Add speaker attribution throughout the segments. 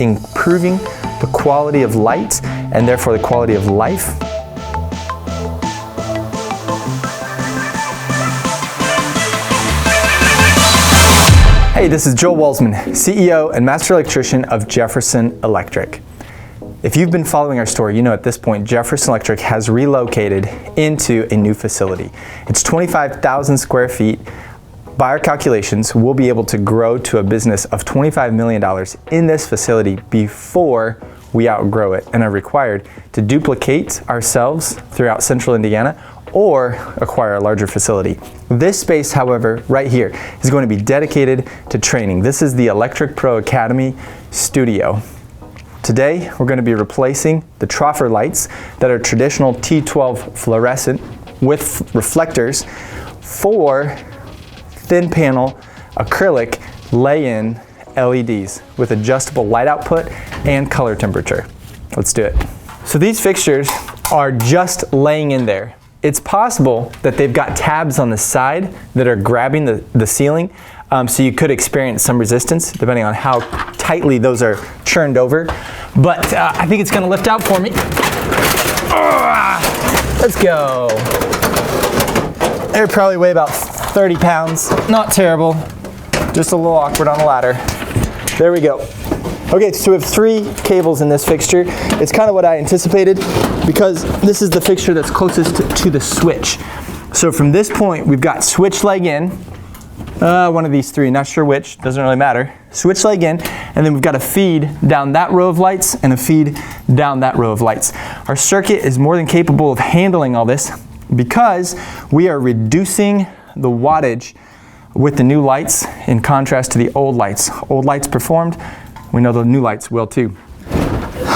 Speaker 1: improving the quality of light and therefore the quality of life. Hey, this is Joel Walsman, CEO and Master Electrician of Jefferson Electric. If you've been following our story, you know at this point Jefferson Electric has relocated into a new facility. It's 25,000 square feet. By our calculations, we'll be able to grow to a business of $25 million in this facility before we outgrow it and are required to duplicate ourselves throughout central Indiana or acquire a larger facility. This space, however, right here is going to be dedicated to training. This is the Electric Pro Academy studio. Today, we're going to be replacing the troffer lights that are traditional T12 fluorescent with reflectors for thin panel acrylic lay-in LEDs with adjustable light output and color temperature. Let's do it. So these fixtures are just laying in there. It's possible that they've got tabs on the side that are grabbing the ceiling, so you could experience some resistance depending on how tightly those are churned over. But I think it's gonna lift out for me. Let's go. They probably weigh about 30 pounds. Not terrible, just a little awkward on the ladder. There we go. Okay, so we have 3 cables in this fixture. It's kind of what I anticipated because this is the fixture that's closest to the switch. So from this point, we've got switch leg in, one of these 3, not sure which, doesn't really matter. Switch leg in, and then we've got a feed down that row of lights and a feed down that row of lights. Our circuit is more than capable of handling all this because we are reducing the wattage with the new lights in contrast to the old lights. Old lights performed, we know the new lights will too.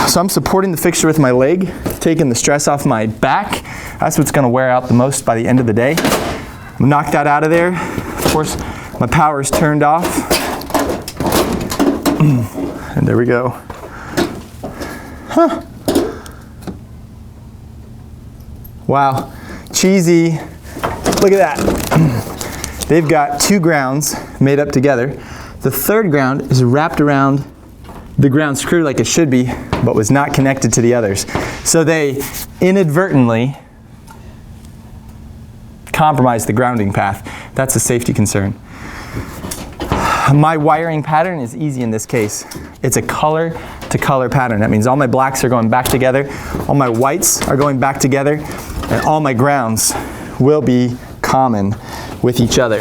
Speaker 1: So I'm supporting the fixture with my leg, taking the stress off my back. That's what's gonna wear out the most by the end of the day. I'm gonna knock that out of there. Of course, my power is turned off. And there we go. Huh. Wow, cheesy. Look at that. They've got 2 grounds made up together. The third ground is wrapped around the ground screw like it should be, but was not connected to the others. So they inadvertently compromised the grounding path. That's a safety concern. My wiring pattern is easy in this case. It's a color to color pattern. That means all my blacks are going back together, all my whites are going back together, and all my grounds will be common with each other.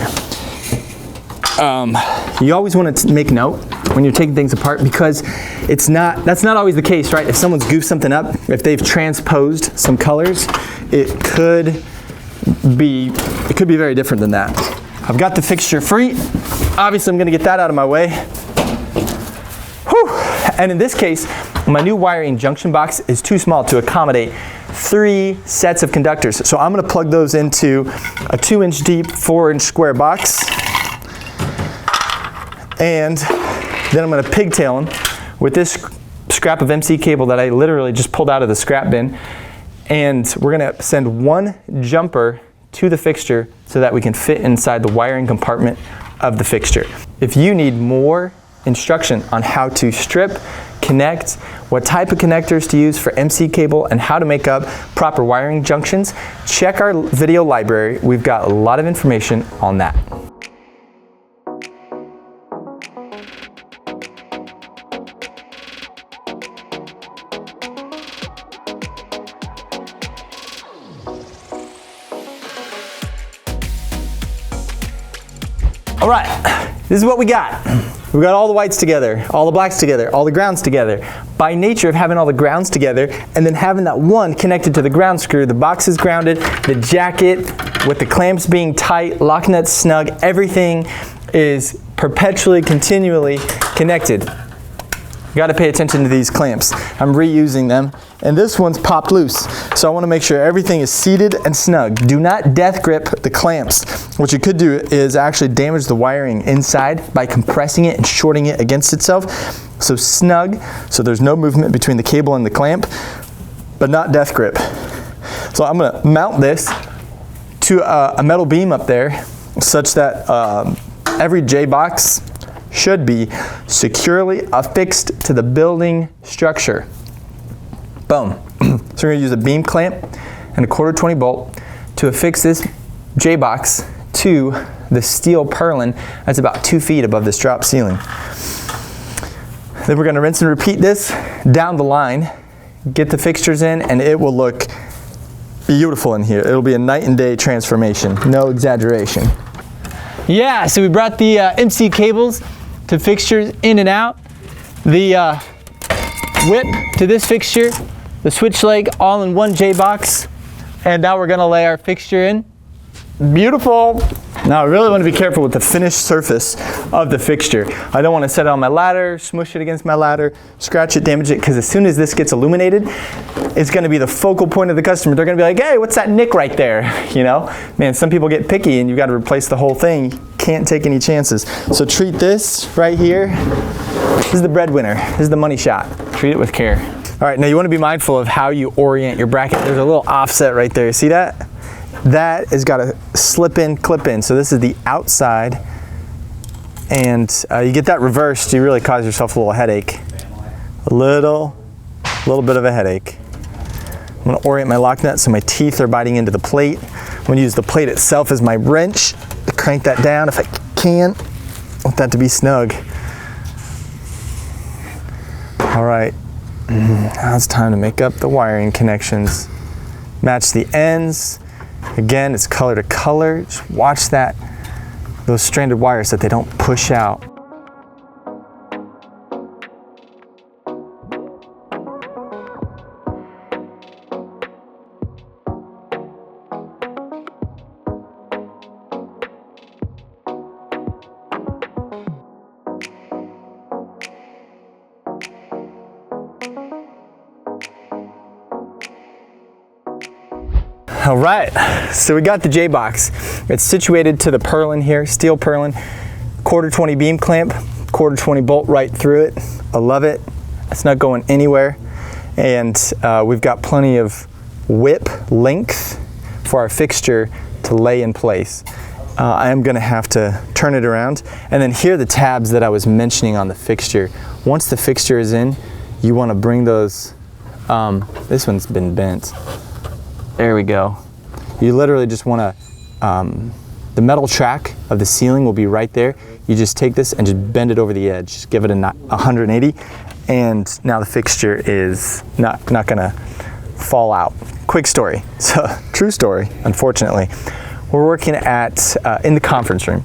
Speaker 1: You always want to make note when you're taking things apart because that's not always the case, right? If someone's goofed something up, if they've transposed some colors, it could be very different than that. I've got the fixture free. Obviously, I'm going to get that out of my way. Whew. And in this case, my new wiring junction box is too small to accommodate 3 sets of conductors. So I'm going to plug those into a 2-inch deep, 4-inch square box. And then I'm going to pigtail them with this scrap of MC cable that I literally just pulled out of the scrap bin. And we're going to send 1 jumper to the fixture so that we can fit inside the wiring compartment of the fixture. If you need more instruction on how to strip, connect, what type of connectors to use for MC cable, and how to make up proper wiring junctions, check our video library. We've got a lot of information on that. All right, this is what we got. We've got all the whites together, all the blacks together, all the grounds together. By nature of having all the grounds together and then having that one connected to the ground screw, the box is grounded, the jacket with the clamps being tight, lock nuts snug, everything is perpetually, continually connected. You gotta pay attention to these clamps. I'm reusing them, and this one's popped loose. So I wanna make sure everything is seated and snug. Do not death grip the clamps. What you could do is actually damage the wiring inside by compressing it and shorting it against itself. So snug, so there's no movement between the cable and the clamp, but not death grip. So I'm gonna mount this to a metal beam up there such that every J-box should be securely affixed to the building structure. Boom. So we're going to use a beam clamp and a 1/4 bolt to affix this J-box to the steel purlin that's about 2 feet above this drop ceiling. Then we're going to rinse and repeat this down the line, get the fixtures in, and it will look beautiful in here. It'll be a night and day transformation, no exaggeration.
Speaker 2: Yeah, so we brought the MC cables to fixtures in and out, the whip to this fixture, the switch leg all in one J-box, and now we're going to lay our fixture in. Beautiful. Now I really want to be careful with the finished surface of the fixture. I don't want to set it on my ladder, smush it against my ladder, scratch it, damage it, because as soon as this gets illuminated, it's going to be the focal point of the customer. They're going to be like, hey, what's that nick right there? You know, man, some people get picky and you've got to replace the whole thing. Can't take any chances. So treat this right here. This is the breadwinner. This is the money shot. Treat it with care. All right, now you want to be mindful of how you orient your bracket. There's a little offset right there. See that? That has got to slip in, clip in. So this is the outside, and you get that reversed, you really cause yourself a little headache. A little bit of a headache. I'm going to orient my lock nut so my teeth are biting into the plate. I'm going to use the plate itself as my wrench to crank that down if I can. I want that to be snug. All right, now it's time to make up the wiring connections. Match the ends. Again, it's color to color. Just watch that, those stranded wires, that they don't push out. All right, so we got the J-box. It's situated to the purlin here, steel purlin, 1/4 beam clamp, 1/4 bolt right through it. I love it. It's not going anywhere. And we've got plenty of whip length for our fixture to lay in place. I am gonna have to turn it around. And then here are the tabs that I was mentioning on the fixture. Once the fixture is in, you wanna bring those, this one's been bent. There we go. You literally just want to, the metal track of the ceiling will be right there. You just take this and just bend it over the edge. Just give it a 180, and now the fixture is not going to fall out. Quick story. So, true story, unfortunately. We're working at, in the conference room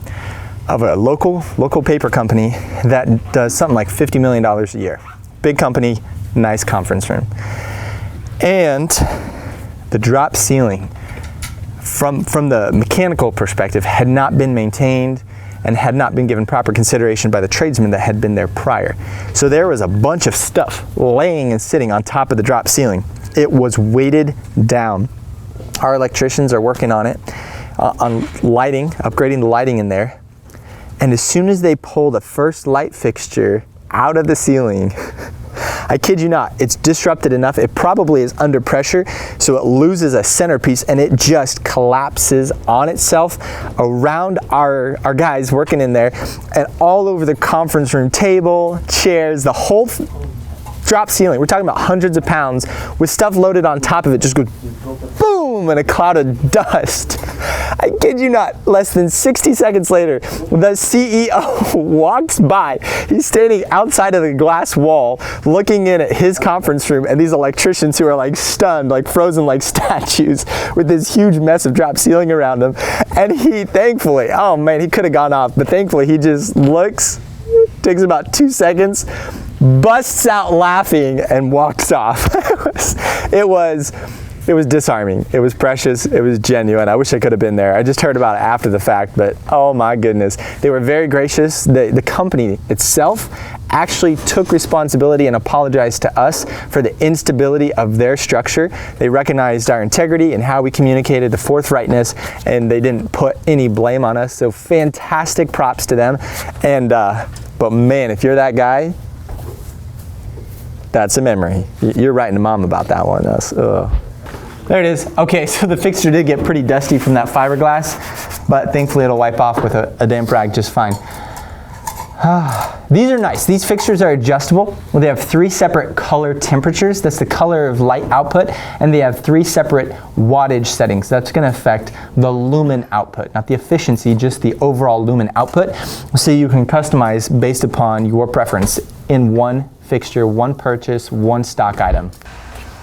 Speaker 2: of a local paper company that does something like $50 million a year. Big company, nice conference room. And the drop ceiling, from the mechanical perspective, had not been maintained and had not been given proper consideration by the tradesmen that had been there prior. So there was a bunch of stuff laying and sitting on top of the drop ceiling. It was weighted down. Our electricians are working on it, on lighting, upgrading the lighting in there. And as soon as they pull the first light fixture out of the ceiling, I kid you not, it's disrupted enough. It probably is under pressure, so it loses a centerpiece and it just collapses on itself around our guys working in there, and all over the conference room table, chairs, the whole drop ceiling. We're talking about hundreds of pounds with stuff loaded on top of it, just goes boom, and a cloud of dust. I kid you not, less than 60 seconds later, the CEO walks by. He's standing outside of the glass wall looking in at his conference room, and these electricians who are like stunned, like frozen like statues, with this huge mess of drop ceiling around them. And he thankfully, oh man, he could have gone off, but thankfully he just looks, takes about 2 seconds, busts out laughing, and walks off. It was disarming. It was precious. It was genuine. I wish I could have been there. I just heard about it after the fact, but oh my goodness. They were very gracious. The company itself actually took responsibility and apologized to us for the instability of their structure. They recognized our integrity and how we communicated, the forthrightness, and they didn't put any blame on us. So fantastic props to them. And but man, if you're that guy, that's a memory. You're writing to mom about that one. There it is. Okay, so the fixture did get pretty dusty from that fiberglass, but thankfully it'll wipe off with a damp rag just fine.
Speaker 1: These are nice. These fixtures are adjustable. Well, they have 3 separate color temperatures. That's the color of light output. And they have 3 separate wattage settings. That's going to affect the lumen output, not the efficiency, just the overall lumen output. So you can customize based upon your preference in one fixture, one purchase, one stock item.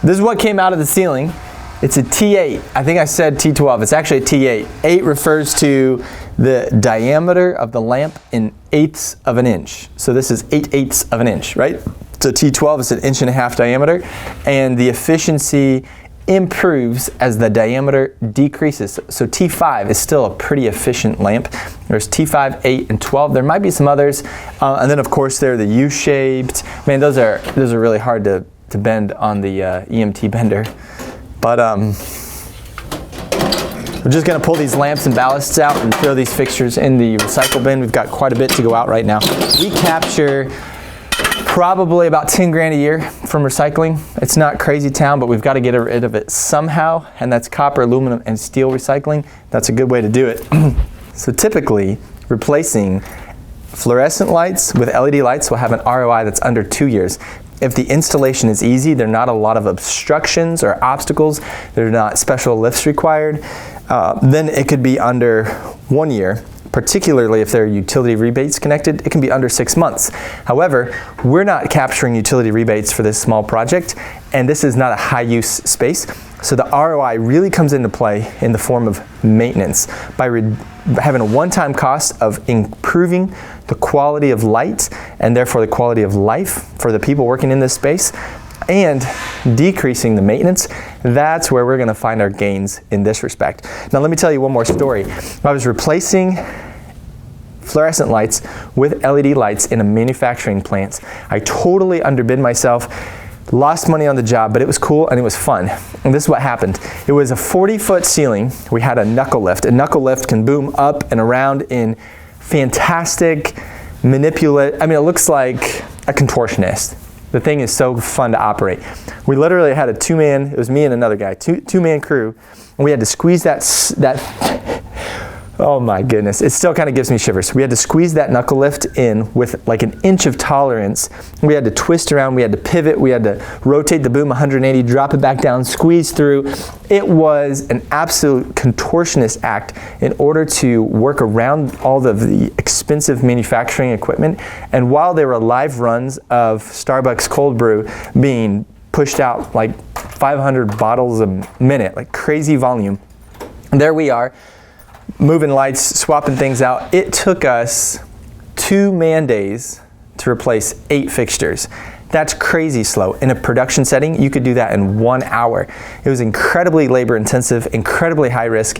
Speaker 1: This is what came out of the ceiling. It's a T8. I think I said T12. It's actually a T8. 8 refers to the diameter of the lamp in eighths of an inch. So this is 8/8 of an inch, right? So T12 is an 1.5 inch diameter, and the efficiency improves as the diameter decreases. So T5 is still a pretty efficient lamp. There's T5, 8, and 12. There might be some others. And then of course there are the U-shaped. Man, those are really hard to bend on the EMT bender. But we're just gonna pull these lamps and ballasts out and throw these fixtures in the recycle bin. We've got quite a bit to go out right now. We capture probably about 10 grand a year from recycling. It's not crazy town, but we've got to get rid of it somehow, and that's copper, aluminum, and steel recycling. That's a good way to do it. So typically, replacing fluorescent lights with LED lights will have an ROI that's under 2 years. If the installation is easy, there are not a lot of obstructions or obstacles, there are not special lifts required, then it could be under 1 year. Particularly if there are utility rebates connected, it can be under 6 months. However, we're not capturing utility rebates for this small project, and this is not a high-use space. So the ROI really comes into play in the form of maintenance by having a one-time cost of improving the quality of light and therefore the quality of life for the people working in this space, and decreasing the maintenance. That's where we're gonna find our gains in this respect. Now let me tell you one more story. I was replacing fluorescent lights with LED lights in a manufacturing plant. I totally underbid myself, lost money on the job, but it was cool and it was fun. And this is what happened. It was a 40-foot ceiling. We had a knuckle lift. A knuckle lift can boom up and around in fantastic it looks like a contortionist. The thing is so fun to operate. We literally had a it was me and another guy, two-man crew, and we had to squeeze that, oh my goodness, it still kind of gives me shivers. We had to squeeze that knuckle lift in with like an inch of tolerance. We had to twist around, we had to pivot, we had to rotate the boom 180, drop it back down, squeeze through. It was an absolute contortionist act in order to work around all of the expensive manufacturing equipment. And while there were live runs of Starbucks cold brew being pushed out like 500 bottles a minute, like crazy volume, there we are, moving lights, swapping things out. It took us 2 man days to replace 8 fixtures. That's crazy slow. In a production setting, you could do that in 1 hour. It was incredibly labor intensive, incredibly high risk.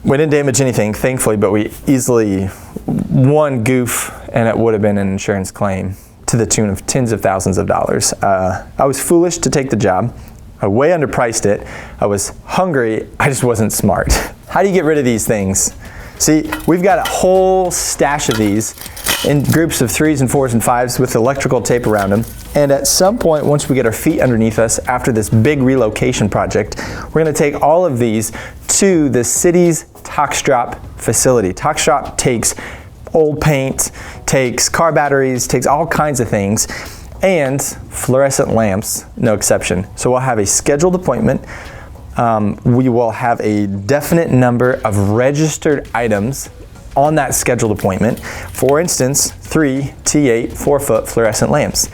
Speaker 1: We didn't damage anything, thankfully, but we easily one goof and it would have been an insurance claim to the tune of tens of thousands of dollars. I was foolish to take the job. I way underpriced it. I was hungry. I just wasn't smart. How do you get rid of these things? See, we've got a whole stash of these in groups of 3s and 4s and 5s with electrical tape around them. And at some point, once we get our feet underneath us after this big relocation project, we're gonna take all of these to the city's Toxdrop facility. Toxdrop takes old paint, takes car batteries, takes all kinds of things, and fluorescent lamps, no exception. So we'll have a scheduled appointment. We will have a definite number of registered items on that scheduled appointment. For instance, 3 T8 4-foot fluorescent lamps,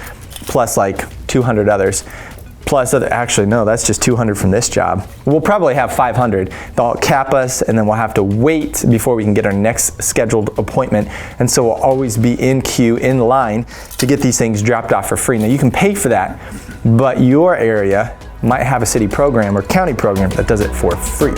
Speaker 1: plus like 200 others. Plus other, actually no, that's just 200 from this job. We'll probably have 500. They'll cap us and then we'll have to wait before we can get our next scheduled appointment. And so we'll always be in queue, in line to get these things dropped off for free. Now you can pay for that, but your area might have a city program or county program that does it for free.